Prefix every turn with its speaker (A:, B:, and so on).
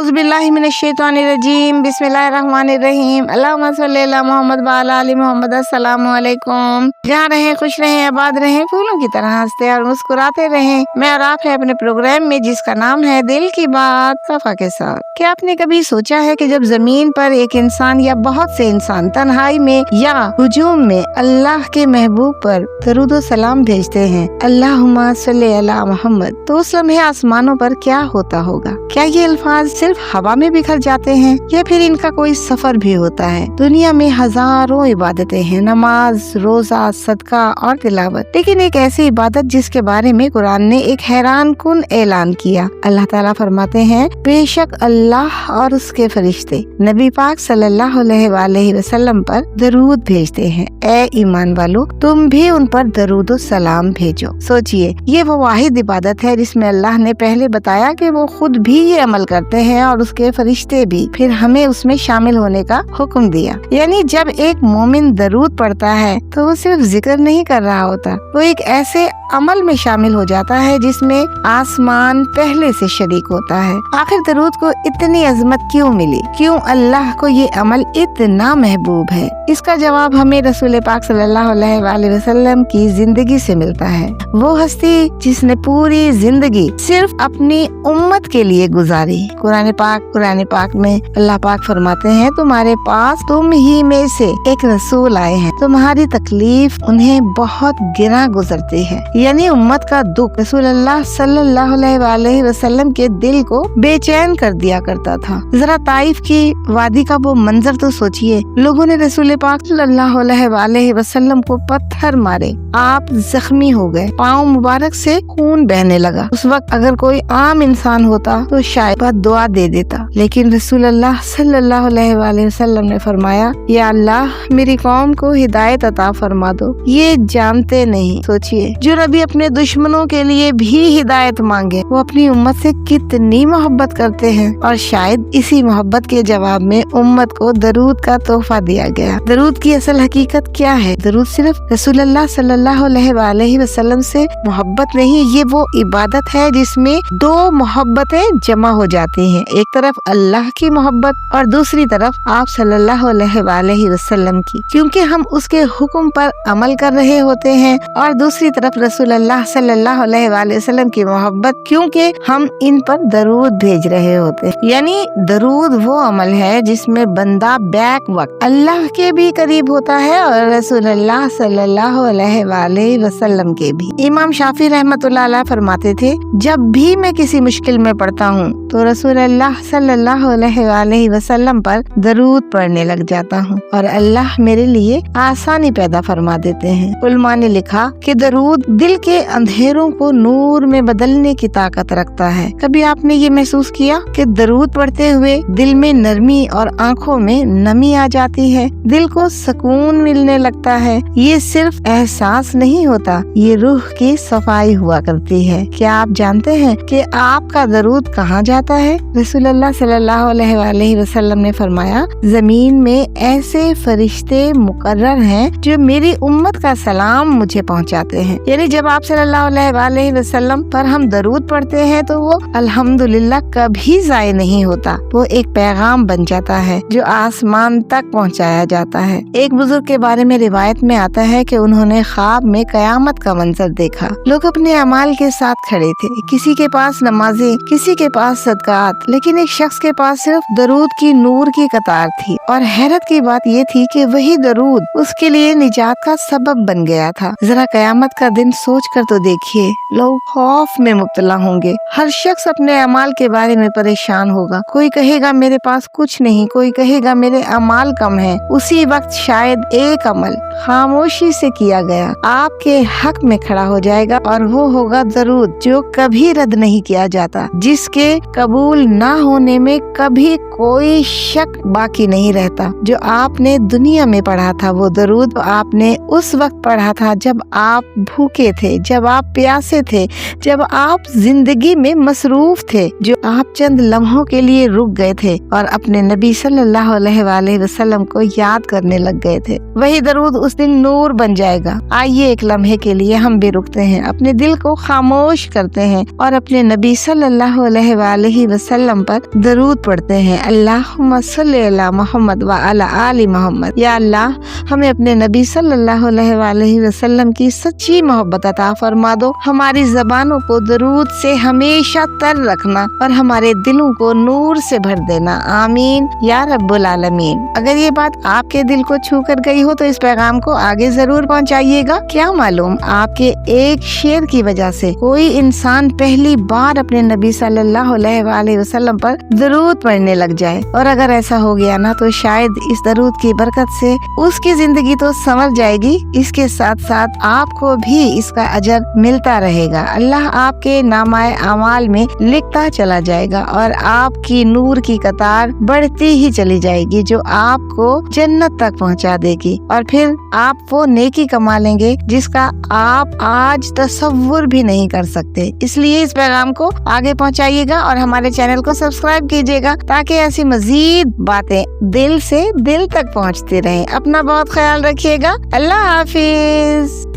A: औज़ुबिल्लाहि मिनश्शैतानिर्रजीम बिस्मिल्लाहिर्रहमानिर्रहीम अल्लाहुम्मा सल्ली अला मोहम्मद व अला आलि मोहम्मद। अस्सलामु अलैकुम। जहाँ रहें खुश रहें, आबाद रहें, फूलों की तरह हंसते और मुस्कुराते रहें। मैं और आप है अपने प्रोग्राम में जिसका नाम है दिल की बात सफा के साथ। क्या आपने कभी सोचा है कि जब जमीन पर एक इंसान या बहुत से इंसान तन्हाई में या हुजूम में अल्लाह के महबूब पर दरूद व सलाम भेजते हैं, अल्लाहुम्मा सल्ली अला मोहम्मद, तो उस लम्हे आसमानों पर क्या होता होगा? क्या ये अल्फाज सिर्फ हवा में बिखर जाते हैं या फिर इनका कोई सफर भी होता है? दुनिया में हजारों इबादतें हैं, नमाज, रोजा, सदका और तिलावत, लेकिन एक ऐसी इबादत जिसके बारे में कुरान ने एक हैरान कुन ऐलान किया। अल्लाह ताला फरमाते हैं, बेशक अल्लाह और उसके फरिश्ते नबी पाक सल्लल्लाहु अलैहि वसल्लम पर दरूद भेजते हैं। ए ईमान वालों, तुम भी उन पर दरूद व सलाम भेजो। सोचिए, ये वो वाहिद इबादत है जिसमें अल्लाह ने पहले बताया कि वो खुद भी ये अमल करते हैं और उसके फरिश्ते भी, फिर हमें उसमें शामिल होने का हुक्म दिया। यानी जब एक मोमिन दरूद पढ़ता है तो वो सिर्फ जिक्र नहीं कर रहा होता, वो एक ऐसे अमल में शामिल हो जाता है जिसमें आसमान पहले से शरीक होता है। आखिर दरूद को इतनी अजमत क्यों मिली? क्यों अल्लाह को ये अमल इतना महबूब है? इसका जवाब हमें रसूल पाक सल्लल्लाहु अलैहि वसल्लम की जिंदगी से मिलता है। वो हस्ती जिसने पूरी जिंदगी सिर्फ अपनी उम्मत के लिए गुजारी। कुरान पाक में अल्लाह पाक फरमाते हैं, तुम्हारे पास तुम ही में से एक रसूल आए हैं, तुम्हारी तकलीफ उन्हें बहुत गिरा गुजरती है। यानी उम्मत का दुख रसूल अल्लाह सल्लल्लाहु अलैहि वसल्लम के दिल को बेचैन कर दिया करता था। जरा ताइफ की वादी का वो मंजर तो सोचिए। लोगों ने रसूल पाक सल्लल्लाहु अलैहि वसल्लम को पत्थर मारे, आप जख्मी हो गए, पाँव मुबारक से खून बहने लगा। उस वक्त अगर कोई आम इंसान होता तो शायद दुआ दे देता, लेकिन रसूल अल्लाह सल्लल्लाहु अलैहि वसल्लम ने फरमाया, या अल्लाह मेरी कौम को हिदायत अता फरमा दो, ये जानते नहीं। सोचिए, जो नबी अपने दुश्मनों के लिए भी हिदायत मांगे, वो अपनी उम्मत से कितनी मोहब्बत करते हैं। और शायद इसी मोहब्बत के जवाब में उम्मत को दरूद का तोहफा दिया गया। दरूद की असल हकीकत क्या है? दरूद सिर्फ रसूल अल्लाह सल्लल्लाहु अलैहि वसल्लम से मोहब्बत नहीं, ये वो इबादत है जिसमें दो मोहब्बतें जमा हो जाती हैं। एक तरफ अल्लाह की मोहब्बत और दूसरी तरफ आप सल्लल्लाहु अलैहि वसल्लम की, क्योंकि हम उसके हुक्म पर अमल कर रहे होते हैं, और दूसरी तरफ रसूल अल्लाह सल्लल्लाहु अलैहि वसल्लम की मोहब्बत, क्योंकि हम इन पर दरूद भेज रहे होते हैं। यानी दरूद वो अमल है जिसमें बंदा बैक वक्त अल्लाह के भी करीब होता है और रसूल अल्लाह सल्लल्लाहु अलैहि वसल्लम के भी। इमाम शाफी रहमतुल्लाह अलैह फरमाते थे, जब भी मैं किसी मुश्किल में पड़ता हूँ तो रसूल अल्लाह सल्लल्लाहु अलैहि वसल्लम पर दरूद पढ़ने लग जाता हूँ और अल्लाह मेरे लिए आसानी पैदा फरमा देते हैं। उलमा ने लिखा कि दरूद दिल के अंधेरों को नूर में बदलने की ताकत रखता है। कभी आपने ये महसूस किया कि दरूद पढ़ते हुए दिल में नरमी और आँखों में नमी आ जाती है, दिल को सुकून मिलने लगता है? ये सिर्फ एहसास नहीं होता, ये रूह की सफाई हुआ करती है। क्या आप जानते हैं कि आपका दरूद कहाँ जाता है? रसूल अल्लाह सल्लल्लाहु अलैहि वसल्लम ने फरमाया, जमीन में ऐसे फरिश्ते मुकर्रर हैं जो मेरी उम्मत का सलाम मुझे पहुँचाते हैं। यानी जब आप सल्लल्लाहु अलैहि वसल्लम पर हम दरूद पढ़ते हैं तो वो अल्हम्दुलिल्लाह कभी ज़ाय नहीं होता, वो एक पैगाम बन जाता है जो आसमान तक पहुँचाया जाता है। एक बुजुर्ग के बारे में रिवायत में आता है कि उन्होंने ख्वाब में कयामत का मंजर देखा। लोग अपने अमाल के साथ खड़े थे, किसी के पास नमाजें, किसी के पास सदकात, लेकिन एक शख्स के पास सिर्फ दरूद की नूर की कतार थी। और हैरत की बात ये थी कि वही दरूद उसके लिए निजात का सबब बन गया था। जरा कयामत का दिन सोच कर तो देखिए, लोग खौफ में मुब्तला होंगे, हर शख्स अपने अमाल के बारे में परेशान होगा। कोई कहेगा मेरे पास कुछ नहीं, कोई कहेगा मेरे अमाल कम है। उसी वक्त शायद एक अमल खामोशी से किया गया आपके हक में खड़ा हो जाएगा, और वो होगा दरूद, जो कभी रद्द नहीं किया जाता, जिसके कबूल ना होने में कभी कोई शक बाकी नहीं रहता। जो आपने दुनिया में पढ़ा था वो दरूद आपने उस वक्त पढ़ा था जब आप भूखे थे, जब आप प्यासे थे, जब आप जिंदगी में मसरूफ थे, जो आप चंद लम्हों के लिए रुक गए थे और अपने नबी सल्लल्लाहु अलैहि वसल्लम को याद करने लग गए थे। वही दरूद उस दिन नूर बन जाएगा। आइए एक लम्हे के लिए हम भी रुकते हैं, अपने दिल को खामोश करते हैं और अपने नबी सल्लल्लाहु अलैहि अलैहि वसल्लम पर दरूद पढ़ते हैं। अल्लाहुम्मा सल्ली अला मोहम्मद व अला आलि मोहम्मद। या अल्लाह, हमें अपने नबी सल्लल्लाहु अलैहि वसल्लम की सच्ची मोहब्बत अता फरमा दो। हमारी जबानों को दरूद से हमेशा तर रखना और हमारे दिलों को नूर से भर देना। आमीन या रब्बुल आलमीन। अगर ये बात आपके दिल को छू कर गई हो तो इस पैगाम को आगे जरूर पहुंचाइएगा। क्या मालूम आपके एक शेर की वजह से कोई इंसान पहली बार अपने नबी सल्लल्लाहु अलैहि वसल्लम पर दरूद पढ़ने लग जाए। और अगर ऐसा हो गया ना तो शायद इस दरूद की बरकत से उसकी जिंदगी तो संवर जाएगी, इसके साथ साथ आपको भी इसका अजर मिलता रहेगा। अल्लाह आपके नामाए अमाल में लिखता चला जाएगा और आपकी नूर की कतार बढ़ती ही चली जाएगी जो आपको जन्नत तक पहुंचा देगी। और फिर आप वो नेकी कमा लेंगे जिसका आप आज तसव्वुर भी नहीं कर सकते। इसलिए इस पैगाम को आगे पहुंचाइएगा और हमारे चैनल को सब्सक्राइब कीजिएगा ताकि ऐसी मजीद बातें दिल से दिल तक पहुंचती रहें। अपना बहुत ख्याल रखिएगा। अल्लाह हाफिज।